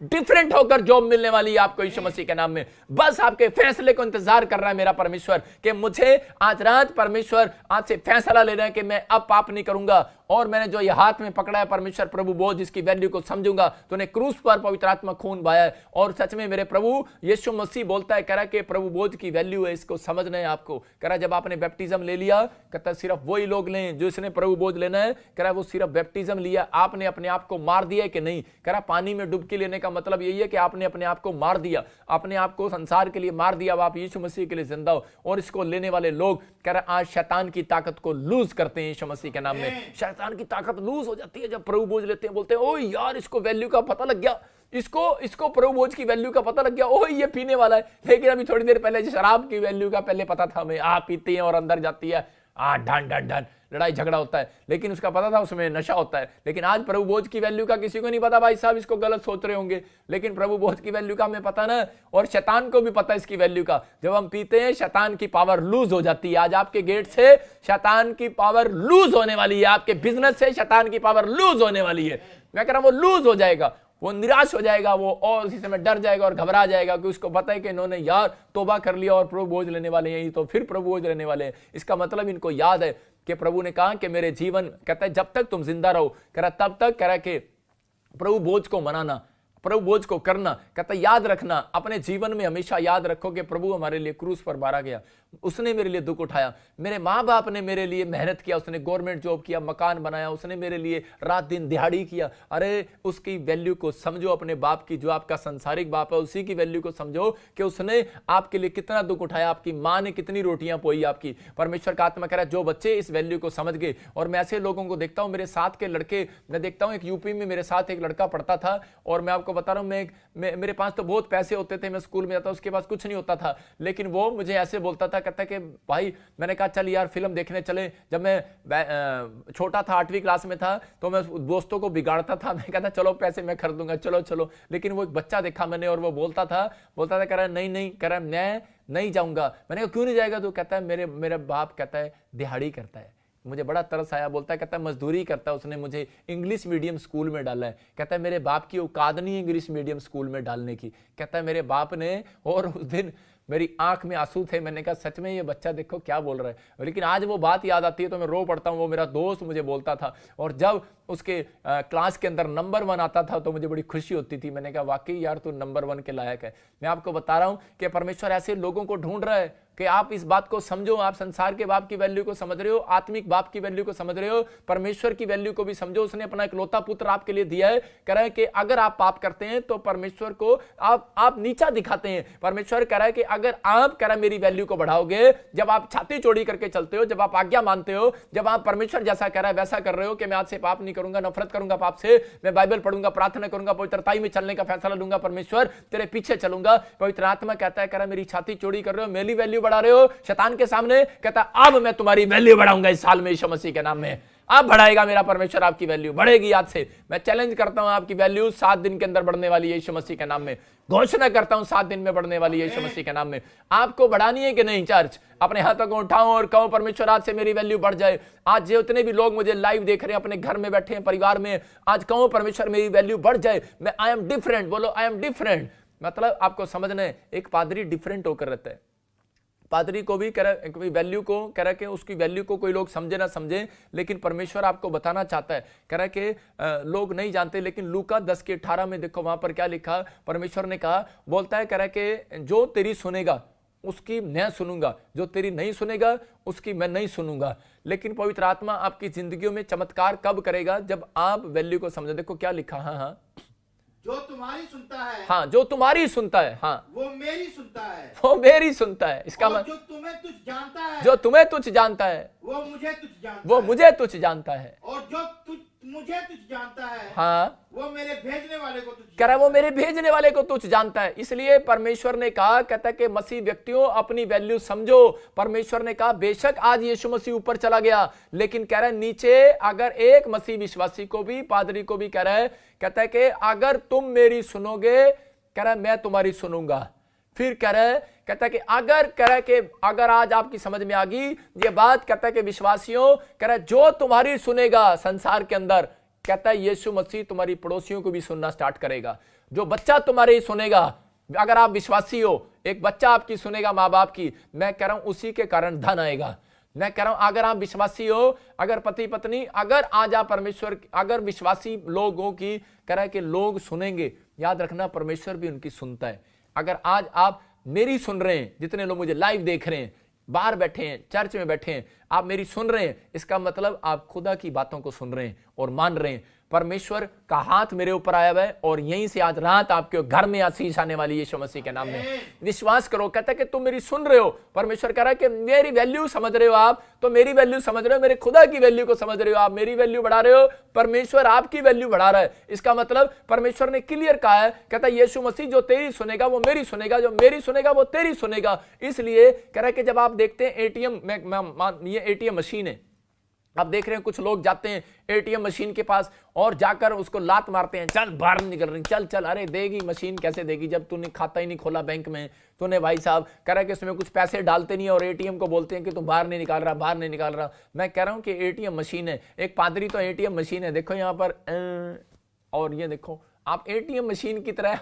Different होकर job मिलने वाली है आपको यीशु मसीह के नाम में। बस आपके फैसले को इंतजार कर रहा है मेरा परमेश्वर कि मुझे आज रात परमेश्वर आज से फैसला लेना है कि मैं अब पाप नहीं करूंगा, और मैंने जो ये हाथ में पकड़ा है परमेश्वर प्रभु बोझ, जिसकी वैल्यू को समझूंगा। तूने क्रूस पर पवित्र आत्मा खून बहाया है, और सच में मेरे प्रभु यीशु मसीह बोलता है, कह रहा है कि प्रभु बोझ की वैल्यू है, इसको समझना है आपको। कह रहा है जब आपने बैप्टिज्म ले लिया, कहता है सिर्फ वही लोग लें जो इसने प्रभु बोझ लेना है। कह रहा है वो सिर्फ बैप्टिज्म लिया, आपने अपने आप को मार दिया है कि नहीं। कह रहा पानी में डुबकी लेने का मतलब यही है कि आपने अपने आप को मार दिया, अपने आप को संसार के लिए मार दिया, अब आप यीशु मसीह के लिए जिंदा हो। और इसको लेने वाले लोग कह रहा आज शैतान की ताकत को लूज करते हैं यीशु मसीह के नाम में। शैतान की ताकत लूज हो जाती है जब प्रभु बोझ लेते हैं, बोलते हैं ओ यार इसको वैल्यू का पता लग गया, इसको प्रभु बोझ की वैल्यू का पता लग गया, ओह ये पीने वाला है। लेकिन अभी थोड़ी देर पहले शराब की वैल्यू का पहले पता था हमें, पीते हैं और अंदर जाती है, ढन ढन ढन लड़ाई झगड़ा होता है, लेकिन उसका पता था उसमें नशा होता है। लेकिन आज प्रभु बोझ की वैल्यू का किसी को नहीं पता। भाई साहब इसको गलत सोच रहे होंगे, लेकिन प्रभु बोझ की वैल्यू का हमें पता ना, और शैतान को भी पता है इसकी वैल्यू का। जब हम पीते हैं शैतान की पावर लूज हो जाती है। आज आपके गेट से शैतान की पावर लूज होने वाली है, आपके बिजनेस से शैतान की पावर लूज होने वाली है। मैं कह रहा हूं वो लूज हो जाएगा, वो निराश हो जाएगा, वो और इसी समय डर जाएगा और घबरा जाएगा कि उसको पता है कि इन्होंने यार तौबा कर लिया और प्रभु बोझ लेने वाले हैं, तो फिर प्रभु बोझ लेने वाले हैं। इसका मतलब इनको याद है कि प्रभु ने कहा कि मेरे जीवन, कहता है जब तक तुम जिंदा रहो, कह रहा तब तक, कह रहा कि प्रभु बोझ को मनाना, प्रभु बोझ को करना। कहता याद रखना, अपने जीवन में हमेशा याद रखो कि प्रभु हमारे लिए क्रूस पर मारा गया, उसने मेरे लिए दुख उठाया, मेरे माँ बाप ने मेरे लिए मेहनत किया, उसने गवर्नमेंट जॉब किया, मकान बनाया, उसने मेरे लिए रात दिन दिहाड़ी किया। अरे उसकी वैल्यू को समझो, अपने बाप की, जो आपका संसारिक बाप है उसी की वैल्यू को समझो कि उसने आपके लिए कितना दुख उठाया, आपकी माँ ने कितनी रोटियां पोई आपकी। परमेश्वर का आत्मा कह रहा है जो बच्चे इस वैल्यू को समझ गए, और मैं ऐसे लोगों को देखता हूं, मेरे साथ के लड़के, मैं देखता हूं, एक यूपी में मेरे साथ एक लड़का पढ़ता था, और मैं आपको बता रहा हूं, मेरे पास तो बहुत पैसे होते थे, मैं स्कूल में जाता, उसके पास कुछ नहीं होता था, लेकिन वो मुझे ऐसे बोलता था, कहता कि भाई, मैंने कहा चल यार फिल्म देखने चले। जब मैं छोटा था, 8वीं क्लास में था, तो मैं दोस्तों को बिगाड़ता था, मैं कहता चलो पैसे मैं खरीदूंगा, चलो चलो। लेकिन वो एक बच्चा देखा मैंने, और वो बोलता था कह रहा नहीं नहीं, कह रहा मैं नहीं जाऊंगा। मैंने कहा क्यों नहीं जाएगा? तो कहता है मेरा बाप कहता है दिहाड़ी करता है। मुझे बड़ा तरस आया, बोलता है, कहता है मजदूरी करता है, उसने मुझे इंग्लिश मीडियम स्कूल में डाला है। कहता है मेरे बाप की औकात नहीं है इंग्लिश मीडियम स्कूल में डालने की। कहता है मेरे बाप ने, और उस दिन मेरी आंख में आंसू थे, मैंने कहा सच में ये बच्चा देखो क्या बोल रहा है। लेकिन आज वो बात याद आती है तो मैं रो पड़ता हूँ। वो मेरा दोस्त मुझे बोलता था, और जब उसके क्लास के अंदर नंबर 1 आता था तो मुझे बड़ी खुशी होती थी। मैंने कहा वाकई यार तू नंबर 1 के लायक है। मैं आपको बता रहा हूं कि परमेश्वर ऐसे लोगों को ढूंढ रहा है कि आप इस बात को समझो, आप संसार के बाप की वैल्यू को समझ रहे हो, आत्मिक बाप की वैल्यू को समझ रहे हो, परमेश्वर की वैल्यू को भी समझो। उसने अपना इकलौता पुत्र आपके लिए दिया है। कह रहा है कि अगर आप पाप करते हैं तो परमेश्वर को आप नीचा दिखाते हैं। परमेश्वर कह रहा है कि अगर आप, कह रहा है, मेरी वैल्यू को बढ़ाओगे, जब आप छाती चौड़ी करके चलते हो, जब आप आज्ञा मानते हो, जब आप परमेश्वर जैसा कह रहा है वैसा कर रहे हो कि मैं आज से पाप नहीं करूंगा, नफरत करूंगा पाप से, मैं बाइबल पढ़ूंगा, प्रार्थना करूंगा, पवित्रताई में चलने का फैसला लूंगा, परमेश्वर तेरे पीछे चलूंगा। पवित्र आत्मा कहता है, कह रहा है मेरी छाती चौड़ी कर रहे हो, मेरी वैल्यू बढ़ा रहे हो शैतान के सामने। कहता अब मैं तुम्हारी वैल्यू बढ़ाऊंगा इस साल में यीशु मसीह के नाम में। अब बढ़ाएगा मेरा परमेश्वर, आपकी वैल्यू बढ़ेगी। आज से मैं चैलेंज करता हूं, आपकी वैल्यू 7 दिन के अंदर बढ़ने वाली है यीशु मसीह के नाम में। घोषणा करता हूं 7 दिन में बढ़ने वाली है यीशु मसीह के नाम में। आपको बढ़ानी है कि नहीं? चर्च अपने हाथों को उठाओ और कहो परमेश्वर आज से मेरी वैल्यू बढ़ जाए। आज जितने भी लोग मुझे लाइव देख रहे हैं, अपने घर में बैठे हैं, परिवार में, आज कहो परमेश्वर मेरी वैल्यू बढ़ जाए। मैं आई एम डिफरेंट, बोलो आई एम डिफरेंट। मतलब आपको समझना है, एक पादरी डिफरेंट होकर रहता है। पादरी को भी कह रहा वैल्यू को, कह रहा कि उसकी वैल्यू को कोई लोग समझे ना समझे, लेकिन परमेश्वर आपको बताना चाहता है। कह रहा कि लोग नहीं जानते, लेकिन लूका 10:18 में देखो वहां पर क्या लिखा। परमेश्वर ने कहा, बोलता है, कह रहा कि जो तेरी सुनेगा उसकी मैं सुनूंगा, जो तेरी नहीं सुनेगा उसकी मैं नहीं सुनूंगा। लेकिन पवित्र आत्मा आपकी जिंदगियों में चमत्कार कब करेगा? जब आप वैल्यू को समझे। देखो क्या लिखा, हाँ, जो तुम्हारी सुनता है, हाँ, जो तुम्हारी सुनता है, हाँ, वो मेरी सुनता है, वो मेरी सुनता है। इसका मतलब जो तुम्हें तुझ जानता है, जो तुम्हें तुझ जानता है, वो मुझे तुझ जानता वो है, मुझे तुझ जानता है, और जो मुझे तुझ जानता है, हाँ, वो मेरे भेजने वाले को तुझ कह रहा है वो मेरे भेजने वाले को तुझ जानता है। इसलिए परमेश्वर ने कहा, कहता है कि मसीह व्यक्तियों अपनी वैल्यू समझो। परमेश्वर ने कहा बेशक आज यीशु मसीह ऊपर चला गया, लेकिन कह रहा है नीचे अगर एक मसीह विश्वासी को भी, पादरी को भी कह रहा है, कहता है कि अगर तुम मेरी सुनोगे, कह रहा है मैं तुम्हारी सुनूंगा। फिर कह रहा है, कहता है कि अगर, कह रहा है कि अगर आज आपकी समझ में आ गई ये बात, कहता है कि विश्वासियों, कह रहा है जो तुम्हारी सुनेगा संसार के अंदर, कहता है यीशु मसीह तुम्हारी पड़ोसियों को भी सुनना स्टार्ट करेगा। जो बच्चा तुम्हारी सुनेगा, अगर आप विश्वासी हो, एक बच्चा आपकी सुनेगा माँ बाप की, मैं कह रहा हूं उसी के कारण धन आएगा। मैं कह रहा हूं अगर आप विश्वासी हो, अगर पति पत्नी, अगर आज आप परमेश्वर, अगर विश्वासी लोगों की कह रहा है कि लोग सुनेंगे, याद रखना परमेश्वर भी उनकी सुनता है। अगर आज आप मेरी सुन रहे हैं, जितने लोग मुझे लाइव देख रहे हैं, बाहर बैठे हैं, चर्च में बैठे हैं, आप मेरी सुन रहे हैं, इसका मतलब आप खुदा की बातों को सुन रहे हैं और मान रहे हैं। परमेश्वर का हाथ मेरे ऊपर आया हुआ है और यहीं से आज रात आपके घर में आशीष आने वाली है यीशु मसीह के नाम में। विश्वास करो। कहता है कि तुम मेरी सुन रहे हो। परमेश्वर कह रहा है कि मेरी वैल्यू समझ रहे हो आप, तो मेरी वैल्यू समझ रहे हो, मेरे खुदा की वैल्यू को समझ रहे हो आप, मेरी वैल्यू बढ़ा रहे हो, परमेश्वर आपकी वैल्यू बढ़ा रहा है। इसका मतलब परमेश्वर ने क्लियर कहा है, कहता है यीशु मसीह जो तेरी सुनेगा वो मेरी सुनेगा, जो मेरी सुनेगा वो तेरी सुनेगा। इसलिए कह रहा है कि जब आप देखते हैं एटीएम में, ये एटीएम मशीन है, आप देख रहे हैं कुछ लोग जाते हैं एटीएम मशीन के पास और जाकर उसको लात मारते हैं, चल बाहर निकल रही, चल चल। अरे देगी मशीन, कैसे देगी जब तूने खाता ही नहीं खोला बैंक में, तूने भाई साहब कह रहा है कि उसमें कुछ पैसे डालते नहीं और एटीएम को बोलते हैं कि तुम बाहर नहीं निकाल रहा, बाहर नहीं निकाल रहा। मैं कह रहा हूं कि एटीएम मशीन है, एक पादरी तो एटीएम मशीन है। देखो यहां पर और ये देखो आप एटीएम मशीन की तरह,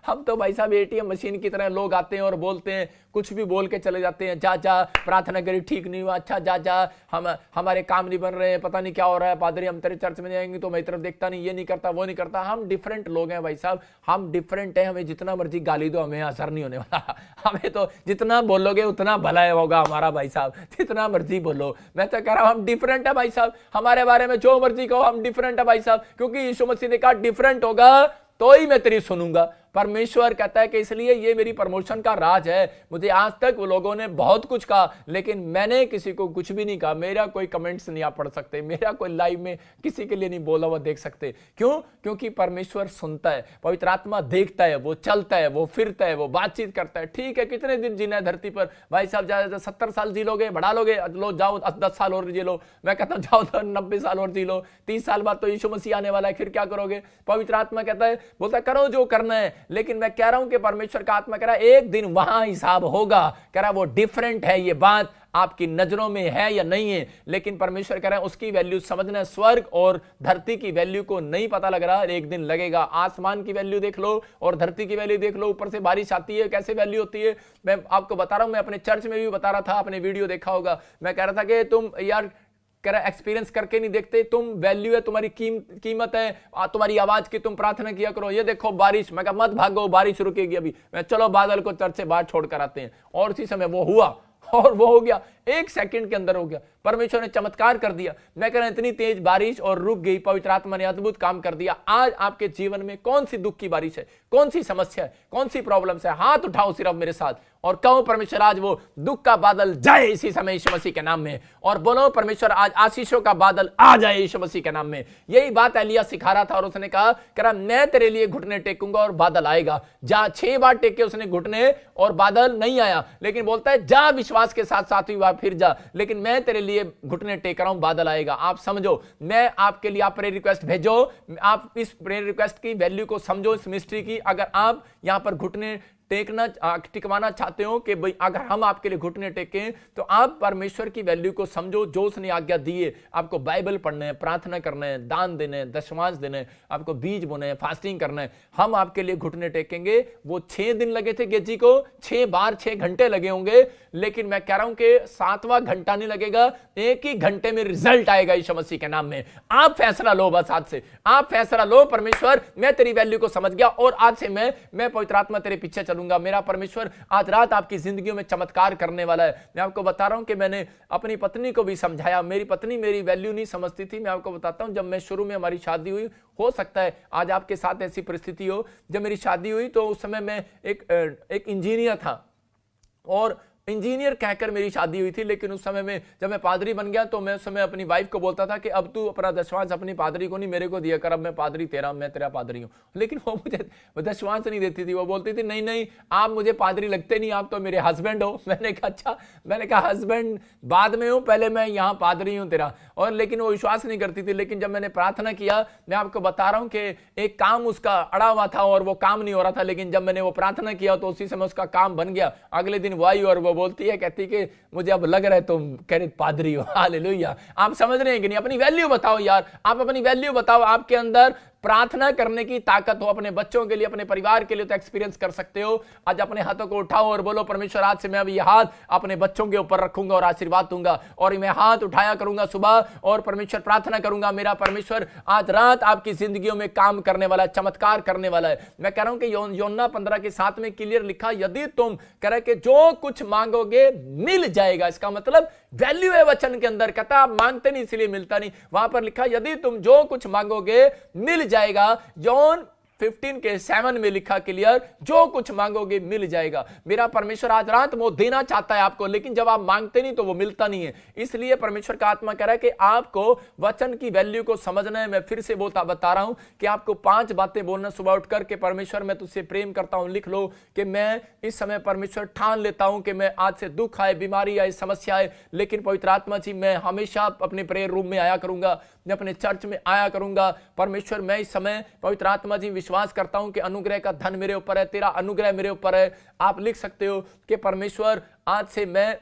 हम तो भाई साहब एटीएम मशीन की तरह लोग आते हैं और बोलते हैं, कुछ भी बोल के चले जाते हैं। जा जा प्रार्थना करी, ठीक नहीं हुआ, अच्छा जा जा, हमारे काम नहीं बन रहे हैं, पता नहीं क्या हो रहा है, पादरी हम तेरे चर्च में जाएंगे तो मेरी तरफ देखता नहीं, ये नहीं करता, वो नहीं करता। हम डिफरेंट लोग हैं भाई साहब, हम डिफरेंट हैं। हमें जितना मर्जी गाली दो, हमें असर नहीं होने वाला। हमें तो जितना बोलोगे उतना भला होगा हमारा भाई साहब, जितना मर्जी बोलो। मैं तो कह रहा हूं हम डिफरेंट है भाई साहब, हमारे बारे में जो मर्जी कहो, हम डिफरेंट है भाई साहब, क्योंकि यीशु मसीह ने कहा डिफरेंट होगा तो ही मैं तेरी सुनूंगा। परमेश्वर कहता है कि इसलिए ये मेरी प्रमोशन का राज है। मुझे आज तक वो लोगों ने बहुत कुछ कहा, लेकिन मैंने किसी को कुछ भी नहीं कहा। मेरा कोई कमेंट्स नहीं आप पढ़ सकते, मेरा कोई लाइव में किसी के लिए नहीं बोला हुआ देख सकते। क्यों? क्योंकि परमेश्वर सुनता है, पवित्र आत्मा देखता है, वो चलता है, वो फिरता है, वो बातचीत करता है। ठीक है, कितने दिन जीना है धरती पर भाई साहब? ज्यादा 70 साल जी लोगे, बढ़ा लोगे, लो जाओ 10 साल और जी लो। मैं कहता हूं जाओ 90 साल और जी लो। 30 साल बाद तो यीशु मसीह आने वाला है, फिर क्या करोगे? पवित्र आत्मा कहता है, बोलता करो जो करना है, लेकिन मैं कह रहा हूं कि परमेश्वर का आत्मा कह रहा है एक दिन वहां हिसाब होगा। कह रहा है वो डिफरेंट है, ये बात आपकी नजरों में है या नहीं है, लेकिन परमेश्वर कह रहा है उसकी वैल्यू समझना। स्वर्ग और धरती की वैल्यू को नहीं पता लग रहा, एक दिन लगेगा। आसमान की वैल्यू देख लो और धरती की वैल्यू देख लो, ऊपर से बारिश आती है कैसे वैल्यू होती है। मैं आपको बता रहा हूं, मैं अपने चर्च में भी बता रहा था, आपने वीडियो देखा होगा। मैं कह रहा था कि तुम यार एक्सपीरियंस करके नहीं देखते, तुम वैल्यू है, तुम्हारी कीमत है तुम्हारी आवाज की, तुम प्रार्थना किया करो। ये देखो बारिश, मैं कहा मत भागो, बारिश रुकेगी अभी। मैं चलो बादल को चर्च से बाहर छोड़ कर आते हैं, और उसी समय वो हुआ और वो हो गया, 1 सेकंड के अंदर हो गया। परमेश्वर ने चमत्कार कर दिया। मैं कह रहा हूं इतनी तेज बारिश और रुक गई, पवित्र आत्मा ने अद्भुत काम कर दिया। आज आपके जीवन में कौन सी दुख की बारिश है, कौन सी समस्या है, कौन सी प्रॉब्लम्स है? हाथ उठाओ सिर्फ मेरे साथ और कहो परमेश्वर आज वो दुख का बादल जाए इसी समय यीशु मसीह के नाम में, और बोलो परमेश्वर आज आशीषों का बादल आ जाए यीशु मसीह के नाम में। यही बात एलिया सिखा रहा था और उसने कहा मैं तेरे लिए घुटने टेकूंगा और बादल आएगा। जा 6 बार टेके उसने घुटने और बादल नहीं आया, लेकिन बोलता है जा विश्वास के साथ 7वीं बार फिर जा, लेकिन मैं तेरे लिए घुटने टेक रहा हूं, बादल आएगा। आप समझो, मैं आपके लिए आप प्रेयर रिक्वेस्ट भेजो, आप इस प्रेयर रिक्वेस्ट की वैल्यू को समझो, इस मिस्ट्री की। अगर आप यहां पर घुटने टिकवाना चाहते हो कि भाई अगर हम आपके लिए घुटने टेकें, तो आप परमेश्वर की वैल्यू को समझो, जो उसने आज्ञा दी है। आपको बाइबल पढ़ना है, प्रार्थना करना है, दान देना है, दशमांश देना है, आपको बीज बोना है, फास्टिंग करना है। हम आपके लिए घुटने टेकेंगे। वो 6 दिन लगे थे गेजी को, 6 बार 6 घंटे लगे होंगे, लेकिन मैं कह रहा हूं कि 7वां घंटा नहीं लगेगा, 1 ही घंटे में रिजल्ट आएगा यीशु मसीह के नाम में। आप फैसला लो, बस आज से आप फैसला लो, परमेश्वर मैं तेरी वैल्यू को समझ गया और आज से मैं पवित्र आत्मा तेरे पीछे चलूंगा। मेरा परमेश्वर आज रात आपकी जिंदगियों में चमत्कार करने वाला है। मैं आपको बता रहा हूं कि मैंने अपनी पत्नी को भी समझाया। मेरी पत्नी मेरी वैल्यू नहीं समझती थी। मैं आपको बताता हूं, जब मैं शुरू में हमारी शादी हुई, हो सकता है आज आपके साथ ऐसी परिस्थिति हो, जब मेरी शादी हुई तो उस समय मैं एक इंजीनियर था और इंजीनियर कहकर मेरी शादी हुई थी। लेकिन उस समय में जब मैं पादरी बन गया तो मैं उस समय अपनी वाइफ को बोलता था कि अब तू अपना दशवांश अपनी पादरी को नहीं मेरे को दिया कर, अब मैं पादरी तेरा, मैं तेरा पादरी हूं। लेकिन वो मुझे दशवांश नहीं देती थी। वो बोलती थी नहीं नहीं आप मुझे पादरी लगते नहीं, आप तो मेरे हस्बैंड हो। मैंने कहा अच्छा, मैंने कहा हस्बैंड बाद में हूं, पहले मैं यहाँ पादरी हूं तेरा। और लेकिन वो विश्वास नहीं करती थी। लेकिन जब मैंने प्रार्थना किया, मैं आपको बता रहा हूं कि एक काम उसका अड़ा हुआ था और वो काम नहीं हो रहा था, लेकिन जब मैंने वो प्रार्थना किया तो उसी समय उसका काम बन गया। अगले दिन वो आई और वो बोलती है, कहती कि मुझे अब लग रहा है तुम कह रहे पादरी हो। हालेलुया। आप समझ रहे हैं कि नहीं? अपनी वैल्यू बताओ यार, आप अपनी वैल्यू बताओ। आपके अंदर प्रार्थना करने की ताकत हो अपने बच्चों के लिए, अपने परिवार के लिए, तो एक्सपीरियंस कर सकते हो। आज अपने हाथों को उठाओ और बोलो, परमेश्वर आज से मैं अब ये हाथ अपने बच्चों के ऊपर रखूंगा और आशीर्वाद दूंगा। और मैं हाथ उठाया करूंगा सुबह और परमेश्वर प्रार्थना करूंगा, मेरा परमेश्वर आज रात आपकी जिंदगियों में काम करने वाला है, चमत्कार करने वाला है। मैं कह रहा हूं कि योना 15:7 में क्लियर लिखा, यदि तुम कह रहे कि जो कुछ मांगोगे मिल जाएगा। इसका मतलब वैल्यू है वचन के अंदर। कहता आप मांगते नहीं इसलिए मिलता नहीं। वहां पर लिखा यदि तुम जो कुछ मांगोगे मिल जाएगा। जॉन 15:7 में लिखा क्लियर, जो कुछ मांगोगे मिल जाएगा। मेरा परमेश्वर आज रात वो देना चाहता है आपको, लेकिन जब आप मांगते नहीं तो वो मिलता नहीं है। इसलिए परमेश्वर का आत्मा कह रहा है कि आपको वचन की वैल्यू को समझना है। मैं फिर से बता रहा हूं कि आपको 5 बातें बोलना सुबह उठकर के, परमेश्वर मैं तुझसे प्रेम करता हूं। लिख लो कि मैं इस समय परमेश्वर ठान लेता हूं कि मैं आज से दुख आए, बीमारी आए, समस्या आए, लेकिन पवित्र आत्मा जी मैं हमेशा अपने प्रेयर रूम में आया करूंगा, मैं अपने चर्च में आया करूंगा। परमेश्वर मैं इस समय पवित्र आत्मा जी विश्वास करता हूं कि अनुग्रह का धन मेरे ऊपर है, तेरा अनुग्रह मेरे ऊपर है। आप लिख सकते हो कि परमेश्वर आज से मैं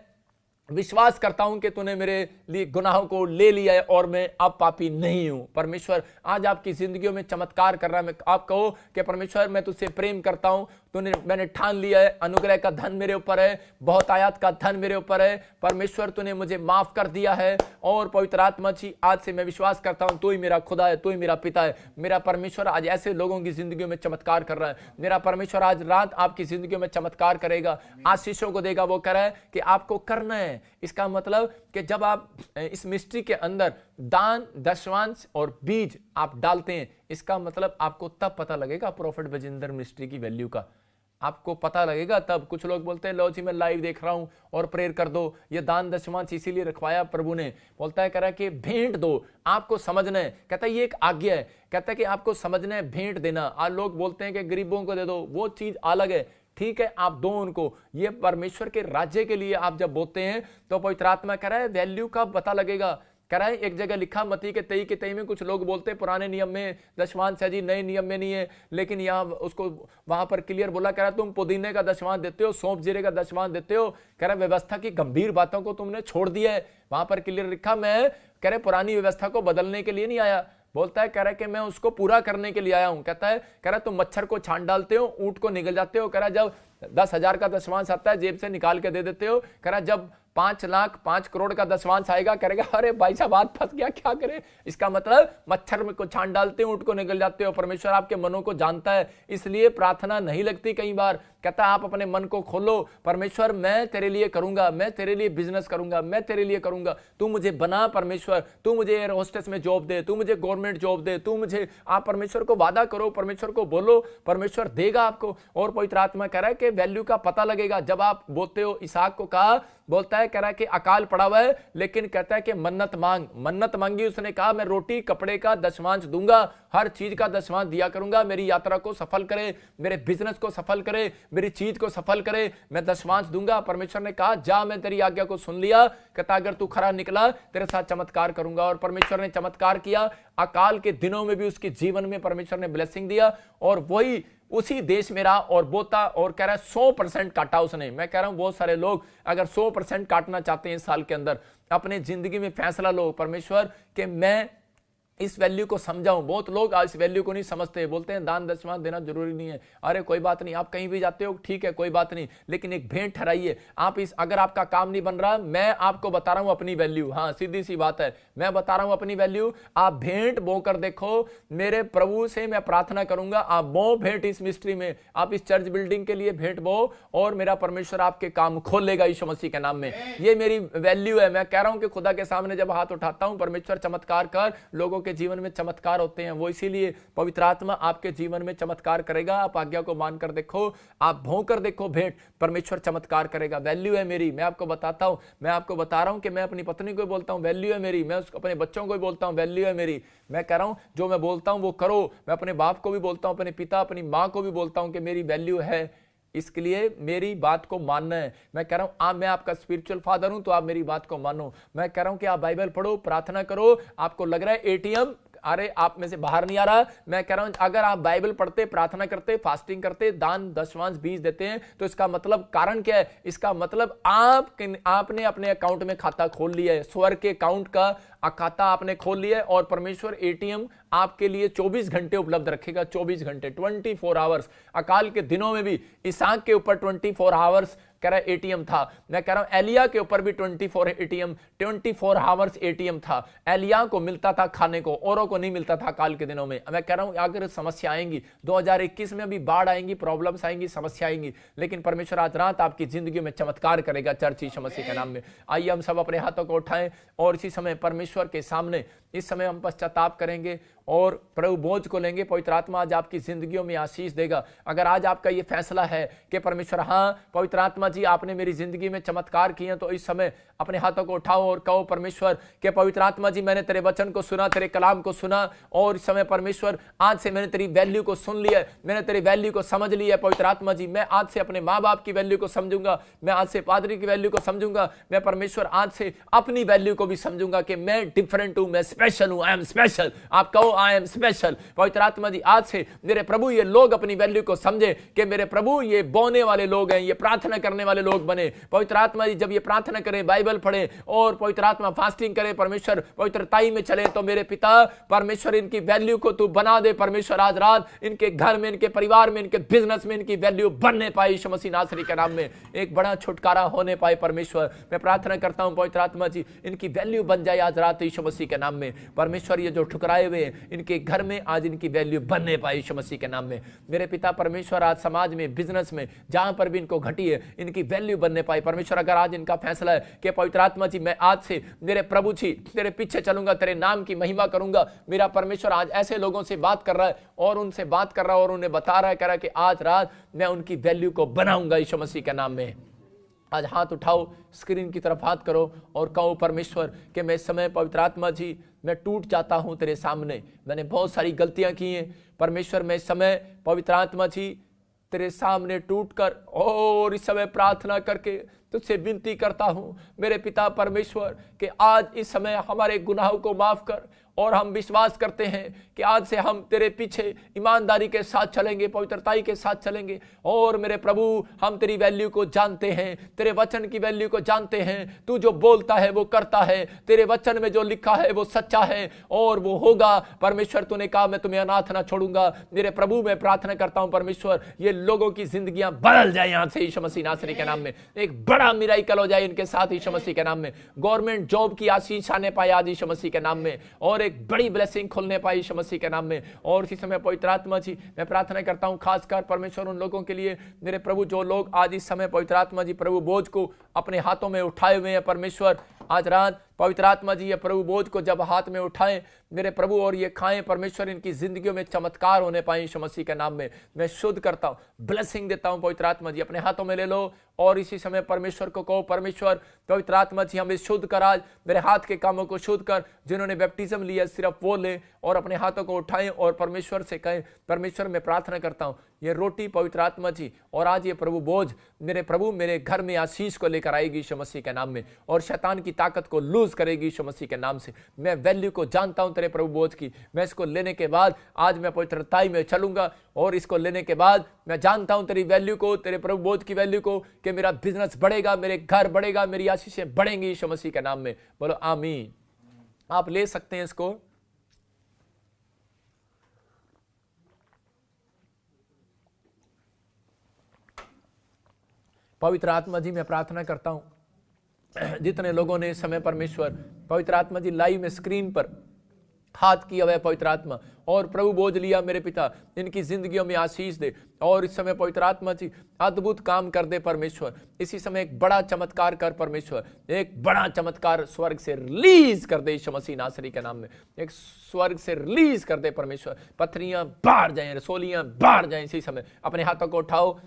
विश्वास करता हूं कि तूने मेरे लिए गुनाहों को ले लिया है और मैं अब पापी नहीं हूं। परमेश्वर आज आपकी जिंदगियों में चमत्कार कर रहा है। आप कहो कि परमेश्वर मैं तुझसे प्रेम करता हूं, मैंने ठान लिया है, अनुग्रह का धन मेरे ऊपर है, बहुत आयात का धन मेरे ऊपर है। परमेश्वर तूने मुझे माफ कर दिया है और पवित्र आत्मा जी आज से मैं विश्वास करता हूं तू ही मेरा खुदा है, तू ही मेरा पिता है। मेरा परमेश्वर आज ऐसे लोगों की जिंदगियों में चमत्कार कर रहा है। मेरा परमेश्वर आज रात आपकी जिंदगियों में चमत्कार करेगा, आशीषों को देगा। वो कह रहा है कि आपको करना है। इसका मतलब कि जब आप इस मिस्ट्री के अंदर दान, दशमांश और बीज आप डालते हैं, इसका मतलब आपको तब पता लगेगा प्रोफेट बजिंदर मिस्ट्री की वैल्यू का। आपको पता लगेगा तब। कुछ लोग बोलते हैं लो जी मैं लाइव देख रहा हूं और प्रेयर कर दो। ये दान दशमांश इसीलिए रखवाया प्रभु ने। बोलता है कह रहा है कि भेंट दो, आपको समझना है। कहता है ये एक आज्ञा है। कहता है कि आपको समझना है, भेंट देना। आज लोग बोलते हैं कि गरीबों को दे दो, वो चीज अलग है। ठीक है, आप दो उनको। ये परमेश्वर के राज्य के लिए आप जब बोलते हैं तो पवित्र आत्मा कह रहा है वैल्यू का पता लगेगा। कह रहा है एक जगह लिखा मत्ती के 23 में, कुछ लोग बोलते हैं पुराने नियम में दशमांश है जी, नए नियम में नहीं है, लेकिन यहाँ उसको वहां पर क्लियर बोला। कह रहा है तुम पुदीने का दशमांश देते हो, सौंफ जीरे का दशमांश देते हो। कह रहा है व्यवस्था की गंभीर बातों को तुमने छोड़ दिया है। वहां पर क्लियर लिखा, मैं कह रहे पुरानी व्यवस्था को बदलने के लिए नहीं आया। बोलता है कह रहा है कि मैं उसको पूरा करने के लिए आया हूं। कहता है कह रहा है तुम मच्छर को छांट डालते हो, ऊंट को निगल जाते हो। कह रहा है जब 10,000 का दशमांश आता है जेब से निकाल के दे देते हो। कह रहा है जब 5 लाख 5 करोड़ का दशमांश आएगा करेगा अरे भाई साहब बात फंस गया, क्या करे। इसका मतलब मच्छर में को छांट डालते हो, ऊंट को निगल जाते हो। परमेश्वर आपके मनों को जानता है, इसलिए प्रार्थना नहीं लगती कई बार। कहता है आप अपने मन को खोलो, परमेश्वर मैं तेरे लिए करूंगा, मैं तेरे लिए बिजनेस करूंगा, मैं तेरे लिए करूंगा। तू मुझे बना परमेश्वर, तू मुझे एयर होस्टेस में जॉब दे, तू मुझे गवर्नमेंट जॉब दे, तू मुझे। आप परमेश्वर को वादा करो, परमेश्वर को बोलो, परमेश्वर देगा आपको। और पवित्र आत्मा कह रहा है कि वैल्यू का पता लगेगा जब आप बोलते हो। इसहाक को कहा, बोलता है कह रहा है कि अकाल पड़ा हुआ है, लेकिन कहता है कि मन्नत मांग। मन्नत मांगी, उसने कहा मैं रोटी कपड़े का दशमांश दूंगा, हर चीज का दशमांश दिया करूंगा। मेरी यात्रा को सफल करे, मेरे बिजनेस को सफल करे, मेरी चीज को सफल करे, मैं दशमांश दूंगा। परमेश्वर ने कहा जा, मैं तेरी आज्ञा को सुन लिया। कहता अगर तू खरा निकला तेरे साथ चमत्कार करूंगा। और परमेश्वर ने चमत्कार किया। अकाल के दिनों में भी उसके जीवन में परमेश्वर ने ब्लेसिंग दिया और वही उसी देश में रहा और बोता। और कह रहा है 100% काटा उसने। मैं कह रहा हूं बहुत सारे लोग अगर 100% काटना चाहते हैं इस साल के अंदर, अपने जिंदगी में फैसला लो परमेश्वर कि मैं इस वैल्यू को समझाऊं। बहुत लोग इस वैल्यू को नहीं समझते, बोलते हैं दान दशमांश देना जरूरी नहीं है। अरे कोई बात नहीं, आप कहीं भी जाते हो ठीक है कोई बात नहीं, लेकिन एक भेंट ठहराइए। आप इस अगर आपका काम नहीं बन रहा, मैं आपको बता रहा हूं अपनी वैल्यू। हाँ सीधी सी बात है, मैं बता रहा हूं अपनी वैल्यू। आप भेंट बो कर देखो, मेरे प्रभु से मैं प्रार्थना करूंगा आप बो भेंट इस मिस्ट्री में, आप इस चर्च बिल्डिंग के लिए भेंट बो और मेरा परमेश्वर आपके काम खोलेगा यीशु मसीह के नाम में। ये मेरी वैल्यू है। मैं कह रहा हूं कि खुदा के सामने जब हाथ उठाता हूं, परमेश्वर चमत्कार कर, लोगों के जीवन में चमत्कार होते हैं। वो इसीलिए पवित्र आत्मा आपके जीवन में चमत्कार करेगा। आप आज्ञा को मानकर देखो, आप भोंकर देखो भेंट, परमेश्वर चमत्कार करेगा। वैल्यू है मेरी, मैं आपको बताता हूं, मैं आपको बता रहा हूं कि मैं अपनी पत्नी को बोलता हूं वैल्यू है मेरी, मैं अपने बच्चों को भी बोलता हूं वैल्यू है मेरी। मैं कह रहा हूं जो मैं बोलता हूं वो करो। मैं अपने बाप को भी बोलता हूं, अपने पिता अपनी मां को भी बोलता हूं कि मेरी वैल्यू है, इसके लिए मेरी बात को मानना है। मैं कह रहा हूं मैं आपका स्पिरिचुअल फादर हूं तो आप मेरी बात को मानो। मैं कह रहा हूं कि आप बाइबल पढ़ो, प्रार्थना करो। आपको लग रहा है एटीएम अरे आप में से बाहर नहीं आ रहा। मैं कह रहा हूं अगर आप बाइबल पढ़ते, प्रार्थना करते, फास्टिंग करते, दान दशमांश 20 देते हैं, तो इसका मतलब कारण क्या है? इसका मतलब आपने अपने अकाउंट में खाता खोल लिया है, स्वर्ग के अकाउंट का खाता आपने खोल लिया है, और परमेश्वर एटीएम आपके लिए 24 घंटे उपलब्ध रखेगा। 24 घंटे, 24 आवर्स। अकाल के दिनों में भी इसहाक के ऊपर 24 आवर्स कह रहा है एटीएम था। मैं कह रहा हूं एलिया के ऊपर भी 24 आवर्स एटीएम था। एलिया को मिलता था खाने को, औरों को नहीं मिलता था काल के दिनों में। मैं कह रहा हूं अगर समस्या आएंगी 2021 में भी, बाढ़ आएंगी, प्रॉब्लम्स आएंगी, समस्या आएंगी, लेकिन परमेश्वर आज रात आपकी जिंदगी में चमत्कार करेगा चर्च यीशु मसीह के नाम में। आइए हम सब अपने हाथों को उठाएं और इसी समय परमेश्वर के सामने इस समय हम पश्चाताप करेंगे और प्रभु बोझ को लेंगे। पवित्र आत्मा आज आपकी जिंदगियों में आशीष देगा। अगर आज आपका ये फैसला है कि परमेश्वर हाँ पवित्र आत्मा जी आपने मेरी जिंदगी में चमत्कार किए, तो इस समय अपने हाथों को उठाओ और कहो परमेश्वर के पवित्र आत्मा जी मैंने तेरे वचन को सुना, तेरे कलाम को सुना, और इस समय परमेश्वर आज से मैंने तेरी वैल्यू को सुन लिया, मैंने तेरी वैल्यू को समझ लिया। पवित्र आत्मा जी मैं आज से अपने माँ बाप की वैल्यू को समझूंगा, मैं आज से पादरी की वैल्यू को समझूंगा, मैं परमेश्वर आज से अपनी वैल्यू को भी समझूंगा कि मैं डिफरेंट हूं, मैं स्पेशल हूं। I am special. आप कहो आई एम स्पेशल। पवित्र आत्मा जी आज से मेरे प्रभु ये लोग अपनी वैल्यू को समझे कि मेरे प्रभु ये बोने वाले लोग हैं, ये प्रार्थना करने वाले लोग बने। पवित्र आत्मा जी जब ये प्रार्थना करें, बाइबल पढ़े और पवित्र आत्मा फास्टिंग करे, परमेश्वर पवित्रताई में चले, तो मेरे पिता परमेश्वर इनकी वैल्यू को तू बना दे। परमेश्वर आज रात इनके घर में, इनके परिवार में, इनके बिजनेस में इनकी वैल्यू बनने पाए यीशु मसीह नासरी के नाम में। एक बड़ा छुटकारा होने पाए परमेश्वर। मैं प्रार्थना करता हूं पवित्र आत्मा जी इनकी वैल्यू बन जाए आज रात यीशु मसीह के नाम में। परमेश्वर ये जो ठुकराए हुए हैं इनके घर में आज इनकी वैल्यू बनने पाए यीशु मसीह के नाम में। मेरे पिता परमेश्वर आज समाज में, बिजनेस में, जहां पर भी इनको घटी है इनकी वैल्यू बनने पाए। परमेश्वर अगर आज इनका फैसला है कि पवित्र आत्मा जी मैं आज से मेरे प्रभु जी तेरे पीछे चलूंगा, तेरे नाम की महिमा करूंगा, मेरा परमेश्वर आज ऐसे लोगों से बात कर रहा है और उनसे बात कर रहा है और उन्हें बता रहा है, कह रहा है कि आज रात मैं उनकी वैल्यू को बनाऊंगा यीशु मसीह के नाम में। आज हाथ उठाओ, स्क्रीन की तरफ हाथ करो और कहो परमेश्वर कि मैं इस समय पवित्र आत्मा जी मैं टूट जाता हूं तेरे सामने, मैंने बहुत सारी गलतियां की हैं। परमेश्वर मैं इस समय पवित्र आत्मा जी तेरे सामने टूटकर और इस समय प्रार्थना करके तुझसे विनती करता हूं मेरे पिता परमेश्वर कि आज इस समय हमारे गुनाहों को माफ कर, और हम विश्वास करते हैं कि आज से हम तेरे पीछे ईमानदारी के साथ चलेंगे, पवित्रताई के साथ चलेंगे, और मेरे प्रभु हम तेरी वैल्यू को जानते हैं, तेरे वचन की वैल्यू को जानते हैं। तू जो बोलता है वो करता है, तेरे वचन में जो लिखा है वो सच्चा है और वो होगा। परमेश्वर तूने कहा मैं तुम्हें अनाथ ना छोड़ूंगा। मेरे प्रभु मैं प्रार्थना करता हूं परमेश्वर ये लोगों की जिंदगियां बदल जाए यहां से यीशु मसीह नासरी के नाम में। एक बड़ा मिराकल हो जाए इनके साथ यीशु मसीह के नाम में। गवर्नमेंट जॉब की आशीष आने पाए आज यीशु मसीह के नाम में, और एक बड़ी ब्लेसिंग खुलने पाई यीशु मसीह के नाम में। और इसी समय पवित्र आत्मा जी मैं प्रार्थना करता हूं खासकर परमेश्वर उन लोगों के लिए मेरे प्रभु जो लोग आज इस समय पवित्र आत्मा जी प्रभु बोझ को अपने हाथों में उठाए हुए हैं। परमेश्वर आज रात पवित्र आत्मा जी ये प्रभु बोझ को जब हाथ में उठाएं मेरे प्रभु और ये खाएं, परमेश्वर इनकी जिंदगियों में चमत्कार होने पाए यीशु मसीह के नाम में। मैं शुद्ध करता हूं, ब्लेसिंग देता हूं। पवित्र आत्मा जी अपने हाथों में ले लो और इसी समय परमेश्वर को कहो परमेश्वर पवित्र आत्मा जी हमें शुद्ध कर, आज मेरे हाथ के कामों को शुद्ध कर। जिन्होंने बैप्टिज्म लिया सिर्फ वो ले और अपने हाथों को उठाएं और परमेश्वर से कहें परमेश्वर मैं प्रार्थना करता हूं ये रोटी पवित्र आत्मा जी और आज ये प्रभु बोझ मेरे प्रभु मेरे घर में आशीष को लेकर आएगी यीशु मसीह के नाम में, और शैतान की ताकत को लूज करेगी यीशु मसीह के नाम से। मैं वैल्यू को जानता हूं तेरे प्रभु बोझ की, मैं इसको लेने के बाद आज मैं पवित्रताई में चलूंगा, और इसको लेने के बाद मैं जानता हूं तेरी वैल्यू को, तेरे प्रभु बोझ की वैल्यू को, कि मेरा बिजनेस बढ़ेगा, मेरे घर बढ़ेगा, मेरी आशीषें बढ़ेंगी यीशु मसीह के नाम में। बोलो आमीन। आप ले सकते हैं इसको। पवित्र आत्मा जी मैं प्रार्थना करता हूं जितने लोगों ने इस समय परमेश्वर पवित्र आत्मा जी लाइव में स्क्रीन पर हाथ किया हुआ है पवित्र आत्मा और प्रभु बोझ लिया मेरे पिता, इनकी जिंदगियों में आशीष दे और इस समय पवित्र आत्मा जी अद्भुत काम कर दे परमेश्वर। इसी समय एक बड़ा चमत्कार कर परमेश्वर, एक बड़ा चमत्कार स्वर्ग से रिलीज कर दे यीशु मसीह नासरी के नाम में। एक स्वर्ग से रिलीज कर दे परमेश्वर, पत्थरियां बाहर जाएं, रसोलियां बाहर जाएं। इसी समय अपने हाथों को उठाओ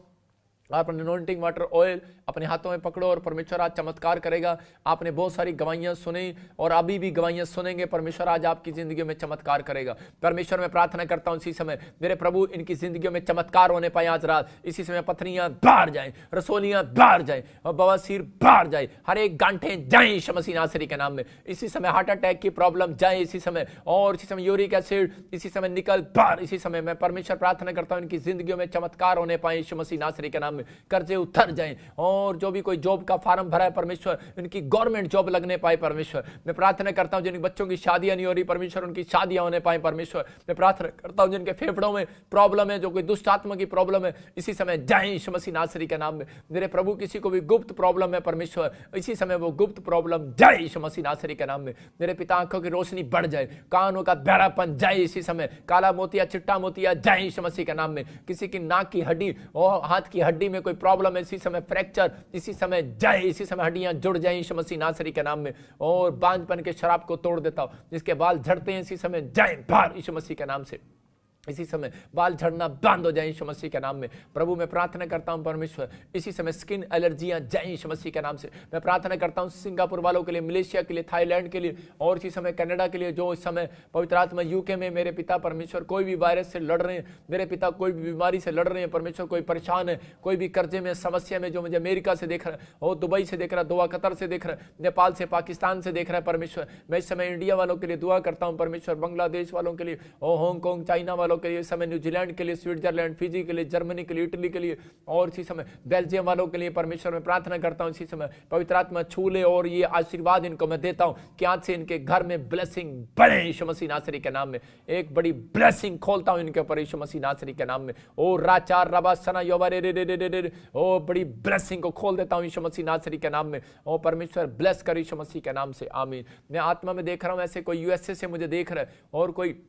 आप अनॉइंटिंग वाटर ऑयल अपने हाथों में पकड़ो और परमेश्वर आज चमत्कार करेगा। आपने बहुत सारी गवाहियां सुनी और अभी भी गवाहियां सुनेंगे। परमेश्वर आज आपकी जिंदगियों में चमत्कार करेगा। परमेश्वर मैं प्रार्थना करता हूं इसी समय मेरे प्रभु इनकी जिंदगियों में चमत्कार होने पाए आज रात। इसी समय पथरियां बाहर जाए, रसोलियां बाहर जाए और बवासीर बाहर जाए, हर एक गांठे जाए यीशु मसीह नासरी के नाम में। इसी समय हार्ट अटैक की प्रॉब्लम जाए इसी समय, और इसी समय यूरिक एसिड इसी समय निकल बाहर। इसी समय मैं परमेश्वर प्रार्थना करता हूं इनकी जिंदगियों में चमत्कार होने पाए यीशु मसीह नासरी के नाम में। कर्जे उतर जाएं और जो भी कोई जॉब का फार्म भरा है परमेश्वर इनकी गवर्नमेंट जॉब लगने पाए परमेश्वर। मैं प्रार्थना करता हूं जिन बच्चों की शादियां नहीं हो रही परमेश्वर उनकी शादियां होने पाए परमेश्वर। मैं प्रार्थना करता हूं जिनके फेफड़ों में प्रॉब्लम है, जो कोई दुष्ट आत्मा की प्रॉब्लम है, इसी समय जाएं यीशु मसीह नासरी के नाम में। मेरे प्रभु किसी को भी गुप्त प्रॉब्लम है परमेश्वर, इसी समय वो गुप्त प्रॉब्लम जाए यीशु मसीह नासरी के नाम में। मेरे पिता आंखों की रोशनी बढ़ जाए, कानों का बहरापन जाए इसी समय, काला मोतिया चिट्टा मोतिया जाए यीशु मसीह के नाम में। किसी की नाक की हड्डी और हाथ की हड्डी में कोई प्रॉब्लम है इसी समय फ्रैक्चर इसी समय जाए, इसी समय हड्डियां जुड़ जाए यीशु मसीह नासरी के नाम में। और बांझपन के शराब को तोड़ देता हूं, जिसके बाल झड़ते हैं इसी समय जाए बाहर यीशु मसीह के नाम से। इसी समय बाल झड़ना बंद हो जाए यीशु मसीह के नाम में। प्रभु मैं प्रार्थना करता हूं परमेश्वर इसी समय स्किन एलर्जियां जाए यीशु मसीह के नाम से। मैं प्रार्थना करता हूं सिंगापुर वालों के लिए, मलेशिया के लिए, थाईलैंड के लिए और इसी समय कनाडा के लिए, जो इस समय पवित्र आत्मा यूके में मेरे पिता परमेश्वर कोई भी वायरस से लड़ रहे हैं, मेरे पिता कोई भी बीमारी से लड़ रहे हैं परमेश्वर, कोई परेशान है, कोई भी कर्जे में समस्या में, जो मुझे अमेरिका से देख रहा है और दुबई से देख रहा है, दुआ कतर से देख रहा है, नेपाल से पाकिस्तान से देख रहा है परमेश्वर। मैं इस समय इंडिया वालों के लिए दुआ करता हूं परमेश्वर, बांग्लादेश वालों के लिए और हांगकांग चाइना वालों के लिए, इस समय न्यूजीलैंड के लिए, स्विट्जरलैंड फिजी के लिए, जर्मनी के लिए, इटली के लिए और इसी समय बेल्जियम वालों के लिए परमेश्वर मैं प्रार्थना करता हूं इसी समय पवित्र आत्मा छू ले और ये आशीर्वाद इनको मैं देता हूं कि आज से इनके घर में ब्लेसिंग बढ़े यीशु मसीह नासरी के नाम में। एक बड़ी ब्लेसिंग खोलता हूं इनके ऊपर यीशु मसीह नासरी के नाम में। ओ राचार रबा सना योबा रे रे रे रे रे, ओ बड़ी ब्लेसिंग को खोल देता हूं यीशु मसीह नासरी के नाम में। ओ परमेश्वर ब्लेस कर यीशु मसीह के नाम से, आमीन। मैं आत्मा में देख रहा हूं ऐसे कोई यूएसए से मुझे देख रहा है और कोई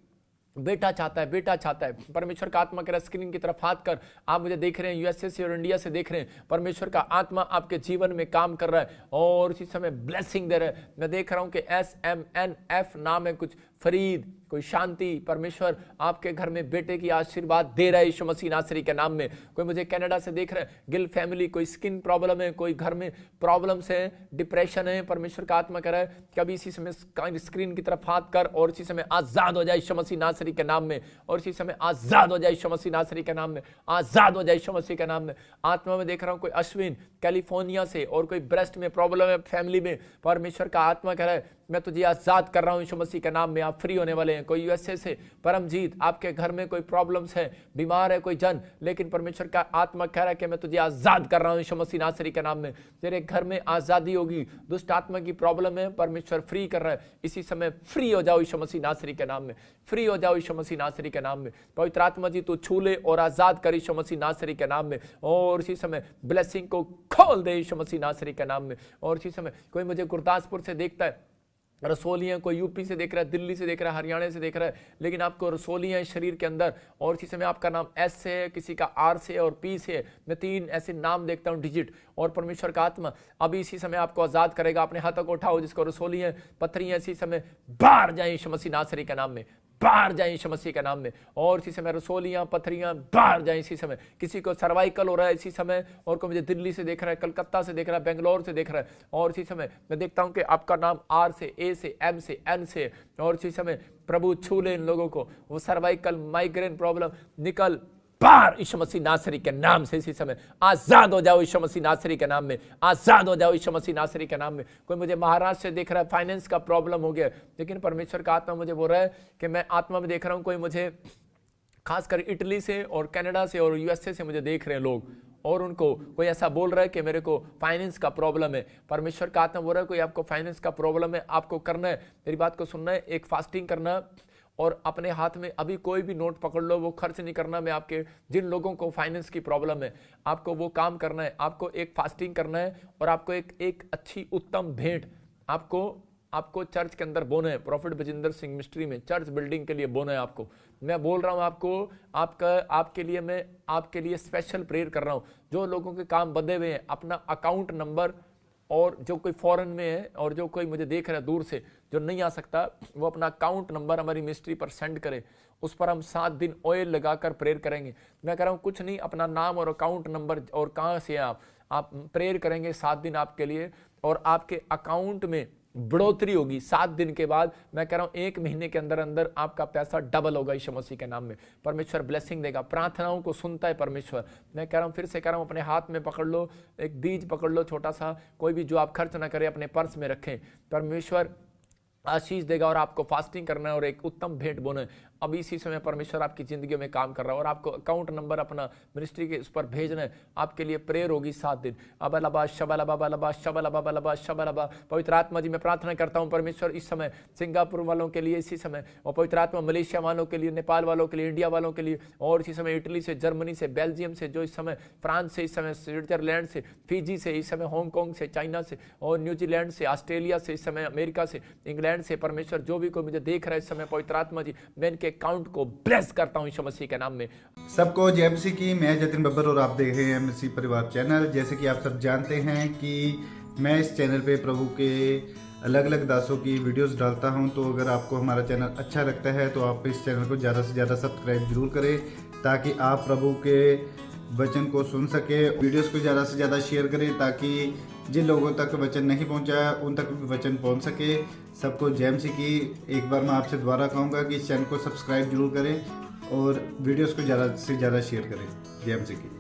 बेटा चाहता है परमेश्वर का आत्मा कह रहा है स्क्रीन की तरफ हाथ कर, आप मुझे देख रहे हैं यूएसए से और इंडिया से देख रहे हैं, परमेश्वर का आत्मा आपके जीवन में काम कर रहा है और इसी समय ब्लेसिंग दे रहा है। मैं देख रहा हूं कि SMNF नाम है कुछ, फरीद, कोई शांति, परमेश्वर आपके घर में बेटे की आशीर्वाद दे रहा है यीशु मसीह नासरी के नाम में। कोई मुझे कनाडा से देख रहा है, गिल फैमिली, कोई स्किन प्रॉब्लम है, कोई घर में प्रॉब्लम्स है, डिप्रेशन है, परमेश्वर का आत्मा कह रहा है कभी इसी समय स्क्रीन की तरफ हाथ कर और इसी समय आजाद हो जाए यीशु मसीह नासरी के नाम में, और इसी समय आजाद हो जाए यीशु मसीह नासरी के नाम में, आजाद हो जाए यीशु मसीह के नाम में। आत्मा में देख रहा हूं कोई अश्विन कैलिफोर्निया से और कोई ब्रेस्ट में प्रॉब्लम है फैमिली में, परमेश्वर का आत्मा कह रहा है मैं तुझे आजाद कर रहा हूं यीशु मसीह के नाम में, आप फ्री होने वाले हैं। कोई यूएसए से परमजीत, आपके घर में कोई प्रॉब्लम्स है, बीमार है कोई जन, लेकिन परमेश्वर का आत्मा कह रहा है कि मैं तुझे आजाद कर रहा हूं यीशु मसीह नासरी के नाम में। तेरे घर में आजादी होगी, दुष्ट आत्मा की प्रॉब्लम है, परमेश्वर फ्री कर रहा है। इसी समय फ्री हो जाओ यीशु मसीह नासरी के नाम में, फ्री हो जाओ यीशु मसीह नासरी के नाम में। पवित्र आत्मा जी तू छू ले और आजाद कर यीशु मसीह नासरी के नाम में, और इसी समय ब्लेसिंग को खोल दे यीशु मसीह नासरी के नाम में। और इसी समय कोई मुझे गुरदासपुर से देखता है, रसोलियाँ, कोई यूपी से देख रहा है, दिल्ली से देख रहा है, हरियाणा से देख रहा है, लेकिन आपको रसोलियाँ शरीर के अंदर, और इसी समय आपका नाम एस से है, किसी का आर से और पी से है। मैं 3 ऐसे नाम देखता हूँ डिजिट, और परमेश्वर का आत्मा अभी इसी समय आपको आजाद करेगा। अपने हाथों को उठाओ जिसको रसोलियाँ पत्थरियाँ इसी समय बाहर जाए यीशु मसीह नासरी के नाम में, बाहर जाए यीशु मसीह के नाम में। और इसी समय रसोलियां पथरियां बाहर जाए इसी समय। किसी को सर्वाइकल हो रहा है इसी समय, और कोई मुझे दिल्ली से देख रहा है, कलकत्ता से देख रहा है, बेंगलोर से देख रहा है, और इसी समय मैं देखता हूं कि आपका नाम आर से, ए से, एम से, एन से, और इसी समय प्रभु छू ले इन लोगों को, वो सर्वाइकल माइग्रेन प्रॉब्लम निकल बाहर यीशु मसीह नासरी के नाम से। इसी समय आजाद हो जाओ यीशु मसीह नासरी के नाम में, आजाद हो जाओ यीशु मसीह नासरी के नाम में। कोई मुझे महाराष्ट्र से देख रहा है, फाइनेंस का प्रॉब्लम हो गया, लेकिन परमेश्वर का आत्मा मुझे बोल रहा है कि मैं आत्मा में देख रहा हूं, कोई मुझे खासकर इटली से और कनाडा से और यूएसए से मुझे देख रहे हैं लोग, और उनको कोई ऐसा बोल रहा है कि मेरे को फाइनेंस का प्रॉब्लम है। परमेश्वर का आत्मा बोल रहा है कोई आपको फाइनेंस का प्रॉब्लम है, आपको करना है, मेरी बात को सुनना है, एक फास्टिंग करना, और अपने हाथ में अभी कोई भी नोट पकड़ लो, वो खर्च नहीं करना। मैं आपके जिन लोगों को फाइनेंस की प्रॉब्लम है, आपको वो काम करना है, आपको एक फास्टिंग करना है, और आपको एक अच्छी उत्तम भेंट आपको चर्च के अंदर बोना है। प्रॉफिट बजिंदर सिंह मिनिस्ट्री में चर्च बिल्डिंग के लिए बोना है आपको। मैं बोल रहा हूँ आपके लिए मैं आपके लिए स्पेशल प्रेयर कर रहा हूँ। जो लोगों के काम बंधे हुए हैं, अपना अकाउंट नंबर, और जो कोई फॉरेन में है और जो कोई मुझे देख रहा है दूर से जो नहीं आ सकता, वो अपना अकाउंट नंबर हमारी मिनिस्ट्री पर सेंड करे, उस पर हम 7 दिन ऑयल लगाकर प्रेयर करेंगे। मैं कह रहा हूँ कुछ नहीं, अपना नाम और अकाउंट नंबर और कहाँ से आप प्रेयर करेंगे 7 दिन आपके लिए, और आपके अकाउंट में बढ़ोतरी होगी 7 दिन के बाद। मैं कह रहा हूँ 1 महीने के अंदर अंदर आपका पैसा डबल होगा यीशु मसीह के नाम में। परमेश्वर ब्लेसिंग देगा, प्रार्थनाओं को सुनता है परमेश्वर। मैं कह रहा हूँ, फिर से कह रहा हूँ, अपने हाथ में पकड़ लो, एक बीज पकड़ लो छोटा सा, कोई भी जो आप खर्च ना करें, अपने पर्स में रखें। परमेश्वर आशीष देगा और आपको फास्टिंग करना है और एक उत्तम भेंट बोना है। अब इसी समय परमेश्वर आपकी जिंदगी में काम कर रहा है और आपको अकाउंट नंबर अपना मिनिस्ट्री के उस पर भेजना है। आपके लिए प्रेयर होगी 7 दिन। अबलबा शबलबा बलबा शबलबा बलबा शबलबा। पवित्र आत्मा जी, मैं प्रार्थना करता हूँ परमेश्वर इस समय सिंगापुर वालों के लिए इसी समय, और पवित्र आत्मा मलेशिया वालों के लिए, नेपाल वालों के लिए, इंडिया वालों के लिए, और इसी समय इटली से, जर्मनी से, बेल्जियम से, जो इस समय फ्रांस से, इस समय स्विट्जरलैंड से, फिजी से, इस समय हांगकांग से, चाइना से, और न्यूजीलैंड से, ऑस्ट्रेलिया से, इस समय अमेरिका से, इंग्लैंड से, परमेश्वर जो भी कोई मुझे देख रहा है इस समय, पवित्र आत्मा जी, मैं इनके अकाउंट को ब्लेस करता हूं यीशु मसीह के नाम में। सबको जय मसीह की। मैं जतिन बब्बर और आप देख रहे हैं मसीह परिवार चैनल। जैसे कि आप सब जानते हैं कि मैं इस चैनल पे प्रभु के अलग अलग दासों की वीडियोस डालता हूं, तो अगर आपको हमारा चैनल अच्छा लगता है तो आप इस चैनल को ज़्यादा से ज़्यादा सब्सक्राइब जरूर करें, ताकि आप प्रभु के वचन को सुन सके। वीडियोस को ज़्यादा से ज़्यादा शेयर करें, ताकि जिन लोगों तक वचन नहीं पहुंचा उन तक भी वचन पहुंच सके। सबको जय मसीह की। एक बार मैं आपसे दोबारा कहूँगा कि इस चैनल को सब्सक्राइब जरूर करें और वीडियोस को ज़्यादा से ज़्यादा शेयर करें। जय मसीह की।